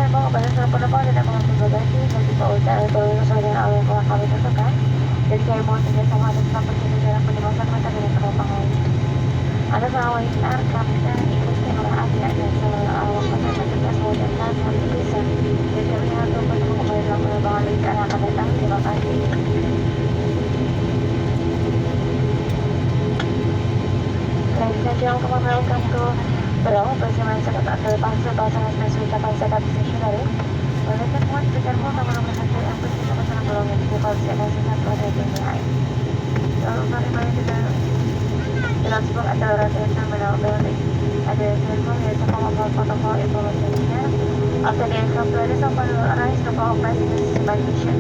po, basta po na po, din ang mga pagbabati, kasi po, tuloy sa rin ang mga kami na kan. Dan kayo mo, sige sa mga sa pagkakita na po naman sa mga tabi ng kapapangay. Ano sa away na, kapitan, ikot sa mga ati at sa mga awang pagkakatigas mo din na sa pagkisa. Dan kami na ito po naman kumain lang mga mga late na nakakatang, di ba kasi? Lagi na siya ang kumakain ko. Pero, pwede man sa basa ng resulta pa sa stationary. Wala ka po, speaker mo, naman ang masakit ang pwede naman sa nakulongin ko pag sa nasa sa pwede niya. So, marimayin kita. Transfer at oras ng malawag. Ada cellphone ya, sa pangapapatako information niya. After the income pwede sa pag-arise na pa-operate sa simulation.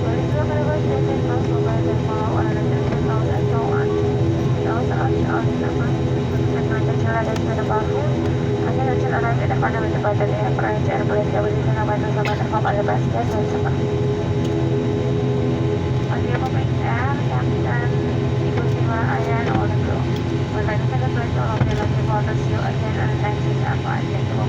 Pwede sa kalabas, dito sa mobile ng mga wala na cellphone and so on. So, sa option naman, nagmatansyalan sa trabaho. Hanya natin arrive at apartment sa bata niya prior to airplane gawin sa naman ng sama ng pamalabas niya sa sama. Pag yung mapag-air, kapitan, ikot si ayan o naglo. Wala na sa kapag sa mga pinag-ipotas yung ayan ang time sa apa. Yan yung